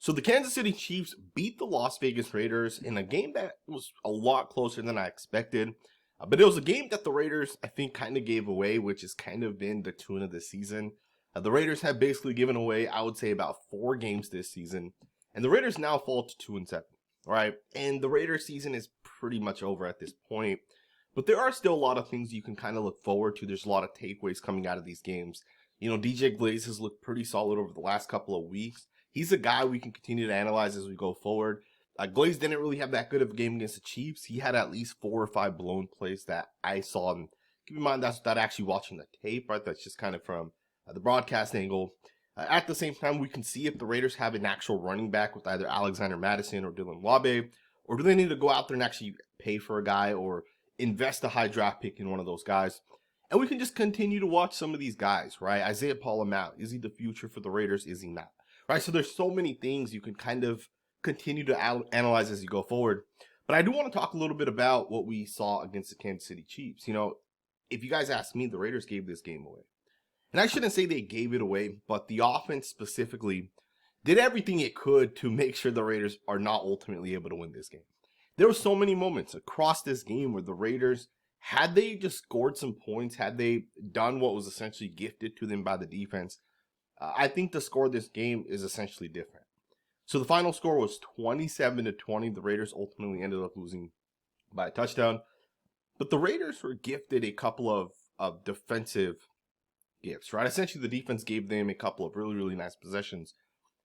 So the Kansas City Chiefs beat the Las Vegas Raiders in a game that was a lot closer than I expected. But it was a game that the Raiders, I think, kind of gave away, which has kind of been the tune of the season. The Raiders have basically given away, I would say, about 4 games this season. And the Raiders now fall to 2-7, right? And the Raiders season is pretty much over at this point. But there are still a lot of things you can kind of look forward to. There's a lot of takeaways coming out of these games. You know, DJ Glaze has looked pretty solid over the last couple of weeks. He's a guy we can continue to analyze as we go forward. Glaze didn't really have that good of a game against the Chiefs. He had at least 4 or 5 blown plays that I saw. And keep in mind, that's without actually watching the tape, right? That's just kind of from the broadcast angle. At the same time, we can see if the Raiders have an actual running back with either Alexander Madison or Dylan Wabe, or do they need to go out there and actually pay for a guy or invest a high draft pick in one of those guys. And we can just continue to watch some of these guys, right? Isaiah Paul-Amau, is he the future for the Raiders? Is he not? Right, so there's so many things you can kind of continue to analyze as you go forward. But I do want to talk a little bit about what we saw against the Kansas City Chiefs. You know, if you guys ask me, the Raiders gave this game away. And I shouldn't say they gave it away, but the offense specifically did everything it could to make sure the Raiders are not ultimately able to win this game. There were so many moments across this game where the Raiders, had they just scored some points, had they done what was essentially gifted to them by the defense, I think the score of this game is essentially different. So the final score was 27-20. The Raiders ultimately ended up losing by a touchdown. But the Raiders were gifted a couple of defensive gifts, right? Essentially, the defense gave them a couple of really, really nice possessions.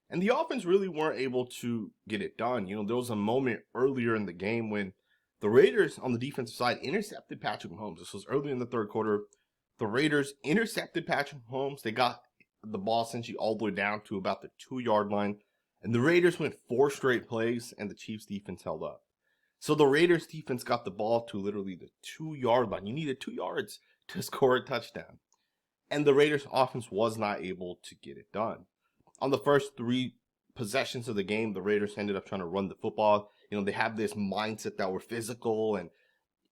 And the offense really weren't able to get it done. You know, there was a moment earlier in the game when the Raiders on the defensive side intercepted Patrick Mahomes. This was early in the third quarter. The Raiders intercepted Patrick Mahomes. They got the ball essentially all the way down to about the 2-yard line. And the Raiders went 4 straight plays, and the Chiefs defense held up. So the Raiders defense got the ball to literally the 2-yard line. You needed 2 yards to score a touchdown. And the Raiders offense was not able to get it done. On the first 3 possessions of the game, the Raiders ended up trying to run the football. You know, they have this mindset that we're physical. And,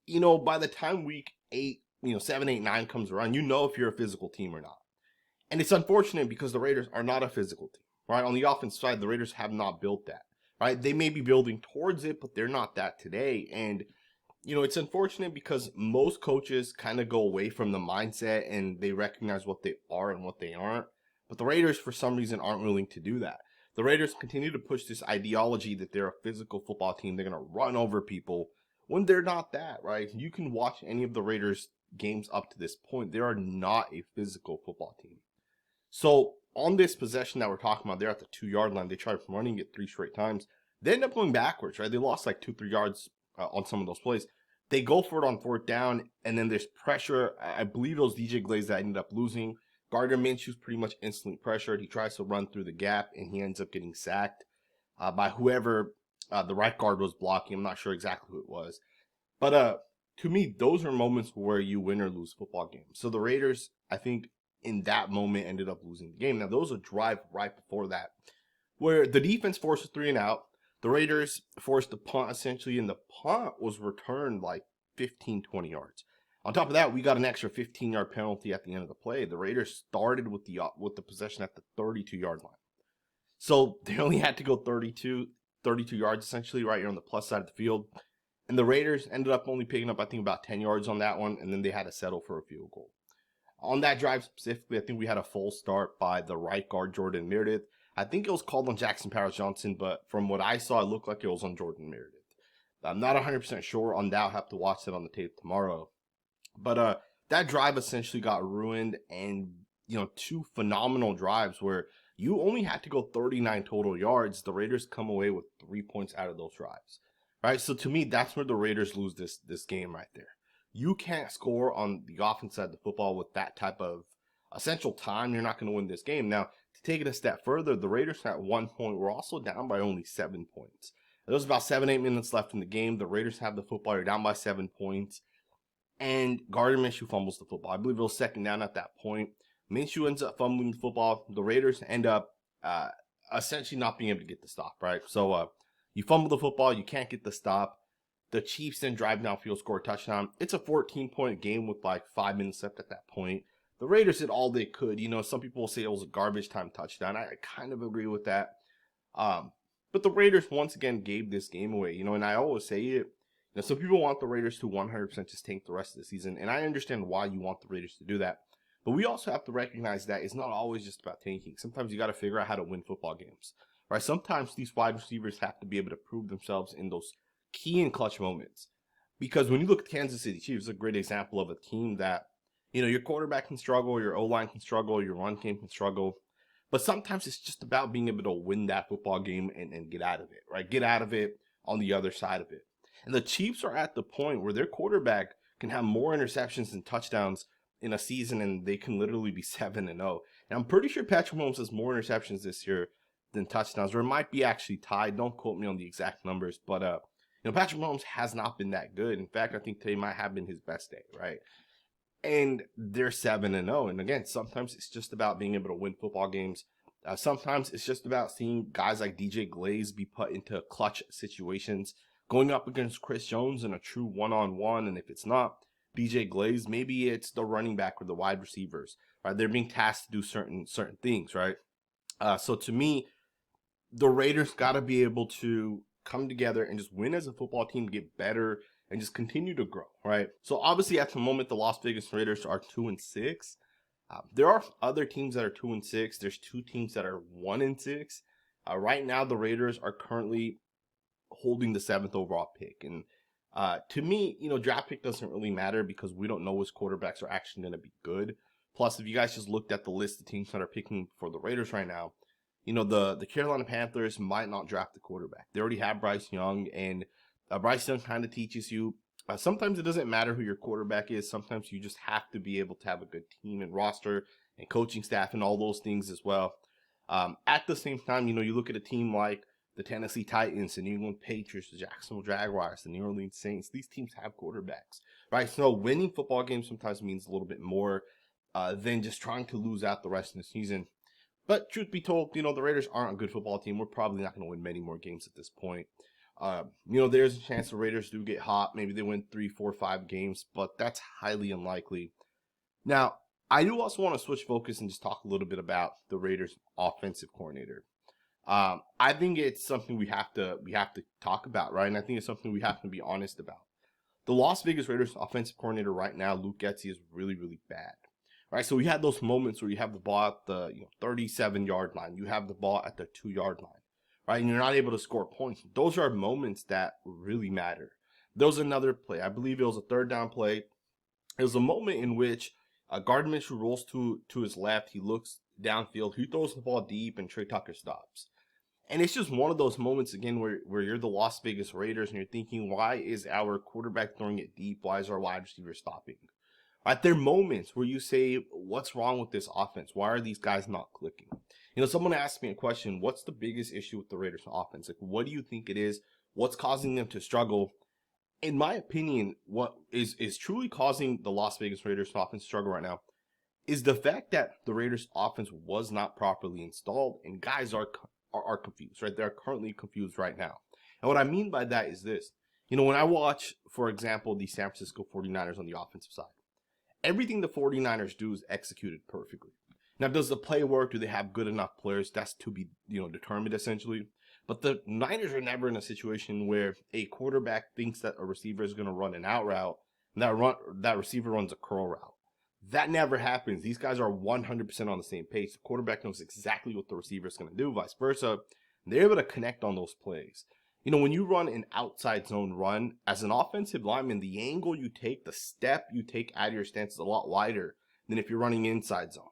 you know, by the time week 8, 7, 8, 9 comes around, you know if you're a physical team or not. And it's unfortunate because the Raiders are not a physical team, right? On the offensive side, the Raiders have not built that, right? They may be building towards it, but they're not that today. And, you know, it's unfortunate because most coaches kind of go away from the mindset and they recognize what they are and what they aren't. But the Raiders, for some reason, aren't willing to do that. The Raiders continue to push this ideology that they're a physical football team. They're going to run over people when they're not that, right? You can watch any of the Raiders games up to this point. They are not a physical football team. So on this possession that we're talking about, they're at the 2-yard line. They tried running it 3 straight times. They end up going backwards, right? They lost like 2-3 yards on some of those plays. They go for it on 4th down, and then there's pressure. I believe it was DJ Glaze that ended up losing. Gardner Minshew's pretty much instantly pressured. He tries to run through the gap, and he ends up getting sacked by whoever the right guard was blocking. I'm not sure exactly who it was. But to me, those are moments where you win or lose football games. So the Raiders, I think, in that moment ended up losing the game. Now, there was a drive right before that where the defense forced a 3 and out. The Raiders forced the punt essentially, and the punt was returned like 15, 20 yards. On top of that, we got an extra 15-yard penalty at the end of the play. The Raiders started with the possession at the 32-yard line. So they only had to go 32 yards essentially right here on the plus side of the field. And the Raiders ended up only picking up, I think, about 10 yards on that one, and then they had to settle for a field goal. On that drive specifically, I think we had a full start by the right guard, Jordan Meredith. I think it was called on Jackson Powers-Johnson, but from what I saw, it looked like it was on Jordan Meredith. I'm not 100% sure on that. I'll have to watch that on the tape tomorrow. But that drive essentially got ruined, and, 2 phenomenal drives where you only had to go 39 total yards. The Raiders come away with 3 points out of those drives, right? So to me, that's where the Raiders lose this game right there. You can't score on the offense side of the football with that type of essential time. You're not going to win this game. Now, to take it a step further, the Raiders at one point were also down by only 7 points. There was about 7-8 minutes left in the game. The Raiders have the football. You're down by 7 points. And Gardner Minshew fumbles the football. I believe it was 2nd down at that point. Minshew ends up fumbling the football. The Raiders end up essentially not being able to get the stop, right? So you fumble the football. You can't get the stop. The Chiefs then drive downfield, score a touchdown. It's a 14-point game with like 5 minutes left at that point. The Raiders did all they could. Some people will say it was a garbage time touchdown. I kind of agree with that. But the Raiders once again gave this game away, and I always say it. Some people want the Raiders to 100% just tank the rest of the season, and I understand why you want the Raiders to do that. But we also have to recognize that it's not always just about tanking. Sometimes you got to figure out how to win football games, right? Sometimes these wide receivers have to be able to prove themselves in those key and clutch moments. Because when you look at Kansas City Chiefs, it's a great example of a team that, your quarterback can struggle, your O-line can struggle, your run game can struggle. But sometimes it's just about being able to win that football game and get out of it, right? Get out of it on the other side of it. And the Chiefs are at the point where their quarterback can have more interceptions than touchdowns in a season, and they can literally be 7-0. And I'm pretty sure Patrick Mahomes has more interceptions this year than touchdowns, or it might be actually tied. Don't quote me on the exact numbers, but Patrick Mahomes has not been that good. In fact, I think today might have been his best day, right? And they're 7-0. And again, sometimes it's just about being able to win football games. Sometimes it's just about seeing guys like DJ Glaze be put into clutch situations, going up against Chris Jones in a true one-on-one. And if it's not DJ Glaze, maybe it's the running back or the wide receivers, right? They're being tasked to do certain things, right? So to me, the Raiders got to be able to come together and just win as a football team, get better, and just continue to grow, right? So obviously at the moment, the Las Vegas Raiders are 2-6. There are other teams that are 2-6. There's 2 teams that are 1-6. Right now, the Raiders are currently holding the 7th overall pick. And to me, draft pick doesn't really matter because we don't know which quarterbacks are actually going to be good. Plus, if you guys just looked at the list of teams that are picking for the Raiders right now, the Carolina Panthers might not draft the quarterback. They already have Bryce Young, and Bryce Young kind of teaches you sometimes it doesn't matter who your quarterback is. Sometimes you just have to be able to have a good team and roster and coaching staff and all those things as well. At the same time, you look at a team like the Tennessee Titans, the New England Patriots, the Jacksonville Jaguars, the New Orleans Saints. These teams have quarterbacks, right? So winning football games sometimes means a little bit more than just trying to lose out the rest of the season. But truth be told, the Raiders aren't a good football team. We're probably not going to win many more games at this point. There's a chance the Raiders do get hot. Maybe they win 3, 4, 5 games, but that's highly unlikely. Now, I do also want to switch focus and just talk a little bit about the Raiders' offensive coordinator. I think it's something we have to talk about, right? And I think it's something we have to be honest about. The Las Vegas Raiders offensive coordinator right now, Luke Getsy, is really, really bad. Right, so we had those moments where you have the ball at the 37-yard line, you have the ball at the 2-yard line, right, and you're not able to score points. Those are moments that really matter. There was another play, I believe it was a 3rd down play. It was a moment in which Gardner Minshew rolls to his left, he looks downfield, he throws the ball deep, and Trey Tucker stops. And it's just one of those moments, again, where you're the Las Vegas Raiders and you're thinking, why is our quarterback throwing it deep? Why is our wide receiver stopping? Right, there are moments where you say, what's wrong with this offense? Why are these guys not clicking? Someone asked me a question, what's the biggest issue with the Raiders offense? Like, what do you think it is? What's causing them to struggle? In my opinion, what is truly causing the Las Vegas Raiders offense to struggle right now is the fact that the Raiders offense was not properly installed and guys are confused, right? They're currently confused right now. And what I mean by that is this. When I watch, for example, the San Francisco 49ers on the offensive side, everything the 49ers do is executed perfectly. Now, does the play work? Do they have good enough players? That's to be, determined essentially. But the Niners are never in a situation where a quarterback thinks that a receiver is going to run an out route, and that receiver runs a curl route. That never happens. These guys are 100% on the same page. The quarterback knows exactly what the receiver is going to do, vice versa. They're able to connect on those plays. When you run an outside zone run, as an offensive lineman, the angle you take, the step you take out of your stance is a lot wider than if you're running inside zone,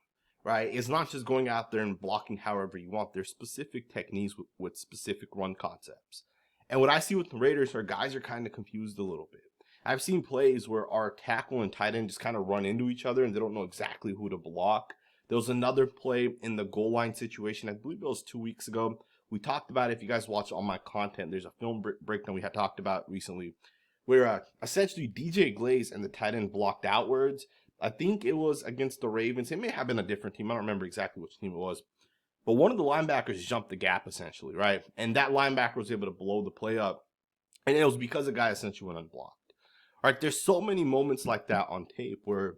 right? It's not just going out there and blocking however you want. There's specific techniques with specific run concepts. And what I see with the Raiders are guys are kind of confused a little bit. I've seen plays where our tackle and tight end just kind of run into each other and they don't know exactly who to block. There was another play in the goal line situation, I believe it was 2 weeks ago. We talked about it. If you guys watch all my content, there's a film breakdown we had talked about recently where essentially DJ Glaze and the tight end blocked outwards. I think it was against the Ravens. It may have been a different team. I don't remember exactly which team it was. But one of the linebackers jumped the gap essentially, right? And that linebacker was able to blow the play up. And it was because the guy essentially went unblocked. All right, there's so many moments like that on tape where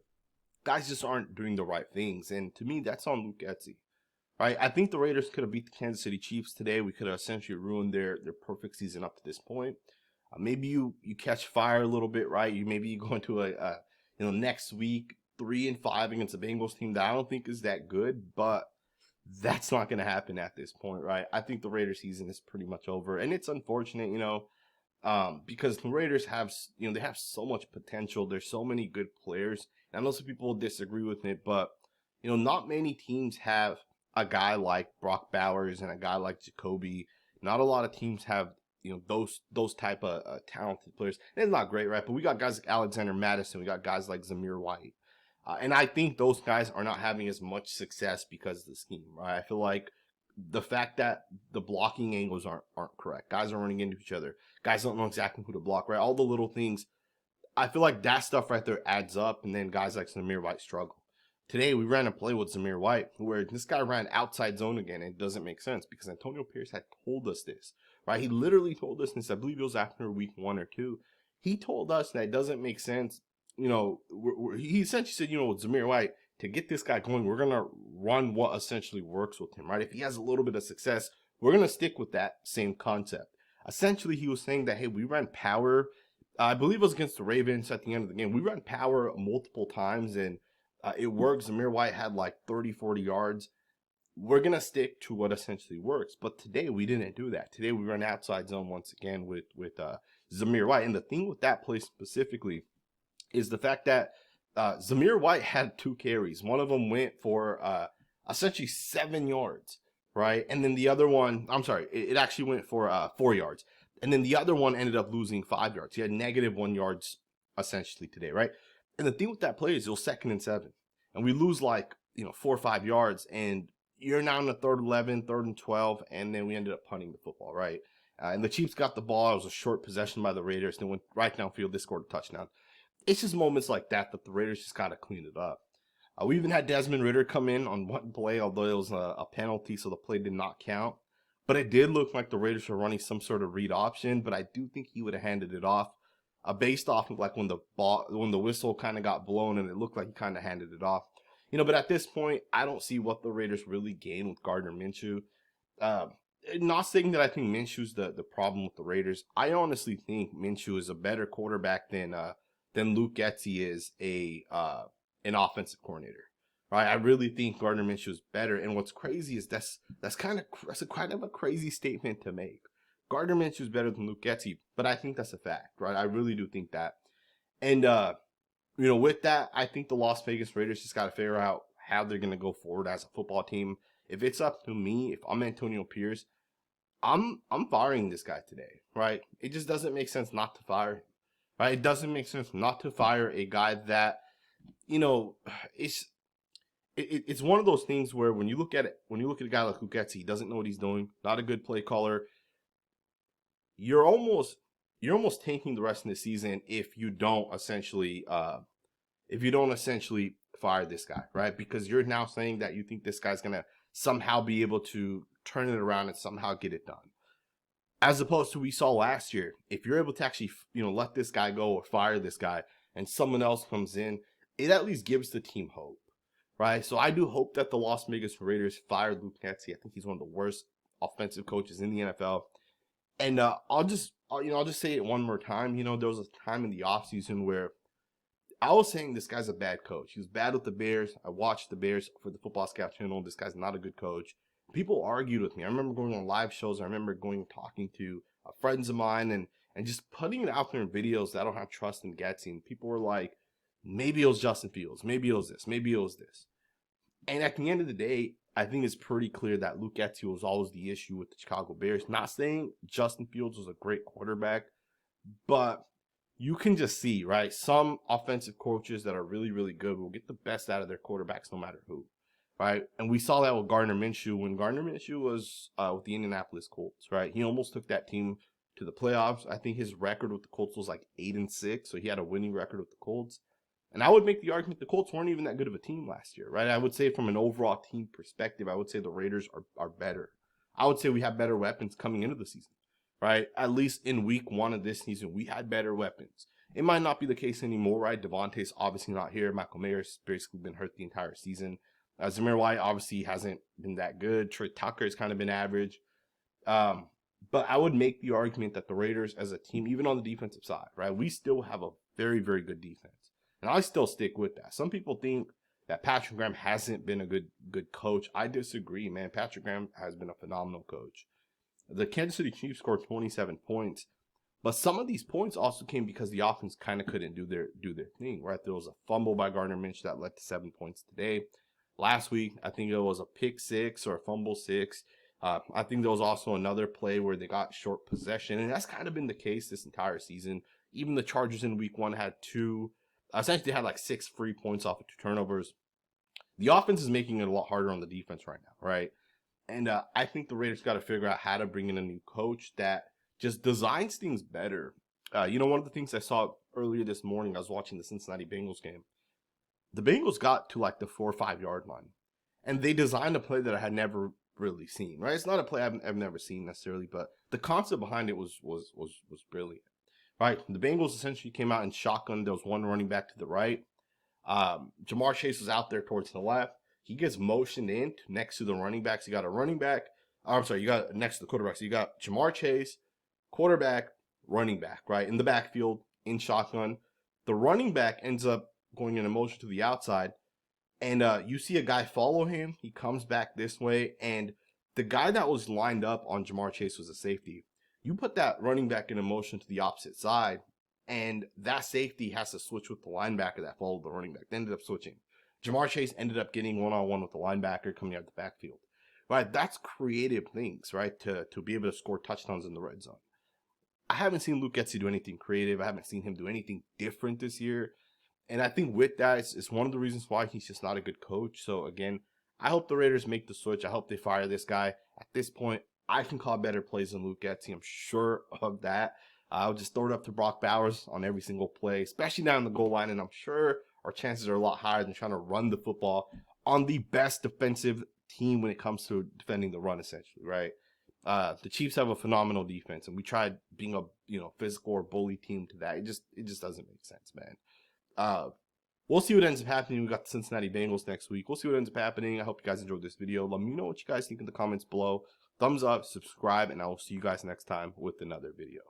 guys just aren't doing the right things. And to me, that's on Luke Getsy. right? I think the Raiders could have beat the Kansas City Chiefs today. We could have essentially ruined their perfect season up to this point. Maybe you catch fire a little bit, right? Maybe you go into a next week 3-5 against a Bengals team that I don't think is that good, but that's not going to happen at this point, right? I think the Raiders season is pretty much over, and it's unfortunate, because the Raiders have, they have so much potential. There's so many good players. And I know some people disagree with it, but, not many teams have a guy like Brock Bowers and a guy like Jacoby. Not a lot of teams have, those type of talented players. And it's not great, right? But we got guys like Alexander Madison. We got guys like Zamir White. And I think those guys are not having as much success because of the scheme, right? I feel like the fact that the blocking angles aren't correct. Guys are running into each other. Guys don't know exactly who to block, right? All the little things. I feel like that stuff right there adds up, and then guys like Zamir White struggle. Today, we ran a play with Zamir White where this guy ran outside zone again, and it doesn't make sense because Antonio Pierce had told us this, right? He literally told us this, I believe it was after week 1 or 2. He told us that it doesn't make sense. He essentially said, with Zamir White, to get this guy going, we're going to run what essentially works with him, right? If he has a little bit of success, we're going to stick with that same concept. Essentially, he was saying that, hey, we ran power. I believe it was against the Ravens at the end of the game. We ran power multiple times, and it worked. Zamir White had like 30, 40 yards. We're going to stick to what essentially works. But today, we didn't do that. Today, we ran outside zone once again with Zamir White. And the thing with that play specifically is the fact that Zamir White had 2 carries. One of them went for essentially 7 yards, right? And then the other one, it actually went for 4 yards. And then the other one ended up losing 5 yards. He had negative 1 yards essentially today, right? And the thing with that play is it was 2nd and 7. And we lose 4 or 5 yards. And you're now in the 3rd 11, 3rd and 12. And then we ended up punting the football, right? And the Chiefs got the ball. It was a short possession by the Raiders. They went right downfield. They scored a touchdown. It's just moments like that the Raiders just got to clean it up. We even had Desmond Ridder come in on one play, although it was a penalty, so the play did not count. But it did look like the Raiders were running some sort of read option, but I do think he would have handed it off based off of when the whistle kind of got blown, and it looked like he kind of handed it off. But at this point, I don't see what the Raiders really gain with Gardner Minshew. Not saying that I think Minshew's the problem with the Raiders. I honestly think Minshew is a better quarterback than Luke Getsy is an offensive coordinator, right? I really think Gardner Minshew is better. And what's crazy is that's kind of a crazy statement to make. Gardner Minshew is better than Luke Getsy, but I think that's a fact, right? I really do think that. And with that, I think the Las Vegas Raiders just got to figure out how they're going to go forward as a football team. If it's up to me, if I'm Antonio Pierce, I'm firing this guy today, right? It just doesn't make sense not to fire him. Right? It doesn't make sense not to fire a guy that, it's one of those things where when you look at a guy like Getsy, he doesn't know what he's doing, not a good play caller. You're almost tanking the rest of the season if you don't essentially fire this guy, right? Because you're now saying that you think this guy's gonna somehow be able to turn it around and somehow get it done. As opposed to we saw last year, if you're able to actually, let this guy go or fire this guy and someone else comes in, it at least gives the team hope, right? So I do hope that the Las Vegas Raiders fire Luke Getsy. I think he's one of the worst offensive coaches in the NFL. And I'll just say it one more time. There was a time in the offseason where I was saying this guy's a bad coach. He was bad with the Bears. I watched the Bears for the Football Scout channel. This guy's not a good coach. People argued with me. I remember going on live shows. I remember going and talking to friends of mine and just putting it out there in videos that I don't have trust in Getsy. And people were like, maybe it was Justin Fields. Maybe it was this. Maybe it was this. And at the end of the day, I think it's pretty clear that Luke Getsy was always the issue with the Chicago Bears. Not saying Justin Fields was a great quarterback, but you can just see, right? Some offensive coaches that are really, really good will get the best out of their quarterbacks no matter who. Right, and we saw that with Gardner Minshew when Gardner Minshew was with the Indianapolis Colts. Right, he almost took that team to the playoffs. I think his record with the Colts was like 8-6, so he had a winning record with the Colts. And I would make the argument the Colts weren't even that good of a team last year. Right, I would say from an overall team perspective, I would say the Raiders are better. I would say we have better weapons coming into the season. Right, at least in week 1 of this season, we had better weapons. It might not be the case anymore. Right, Devontae's obviously not here. Michael Mayer's basically been hurt the entire season. Zamir White obviously hasn't been that good. Trey Tucker's kind of been average. But I would make the argument that the Raiders as a team, even on the defensive side, right, we still have a very, very good defense. And I still stick with that. Some people think that Patrick Graham hasn't been a good coach. I disagree, man. Patrick Graham has been a phenomenal coach. The Kansas City Chiefs scored 27 points. But some of these points also came because the offense kind of couldn't do their thing, right? There was a fumble by Gardner Minshew that led to 7 points today. Last week, I think it was a pick 6 or a fumble 6. I think there was also another play where they got short possession, and that's kind of been the case this entire season. Even the Chargers in week 1 had essentially they had like 6 free points off of 2 turnovers. The offense is making it a lot harder on the defense right now, right? And I think the Raiders got to figure out how to bring in a new coach that just designs things better. One of the things I saw earlier this morning, I was watching the Cincinnati Bengals game. The Bengals got to like the 4 or 5 yard line, and they designed a play that I had never really seen. Right, it's not a play I've never seen necessarily, but the concept behind it was brilliant. Right, the Bengals essentially came out in shotgun. There was one running back to the right. Jamar Chase was out there towards the left. He gets motioned in next to the running backs. You got a running back. You got next to the quarterback. So you got Jamar Chase, quarterback, running back, right, in the backfield, in shotgun. The running back ends up going in a motion to the outside, and you see a guy follow him. He comes back this way, and the guy that was lined up on Jamar Chase was a safety. You put that running back in a motion to the opposite side, and that safety has to switch with the linebacker that followed the running back. They ended up switching. Jamar Chase ended up getting one-on-one with the linebacker coming out of the backfield. Right, that's creative things, right, to be able to score touchdowns in the red zone. I haven't seen Luke Getsy do anything creative. I haven't seen him do anything different this year. And I think with that, it's one of the reasons why he's just not a good coach. So, again, I hope the Raiders make the switch. I hope they fire this guy. At this point, I can call better plays than Luke Getsy. I'm sure of that. I'll just throw it up to Brock Bowers on every single play, especially down the goal line. And I'm sure our chances are a lot higher than trying to run the football on the best defensive team when it comes to defending the run, essentially, right? The Chiefs have a phenomenal defense, and we tried being a physical or bully team to that. It just doesn't make sense, man. We'll see what ends up happening. We got the Cincinnati Bengals next week. We'll see what ends up happening. I hope you guys enjoyed this video. Let me know what you guys think in the comments below. Thumbs up, subscribe, and I will see you guys next time with another video.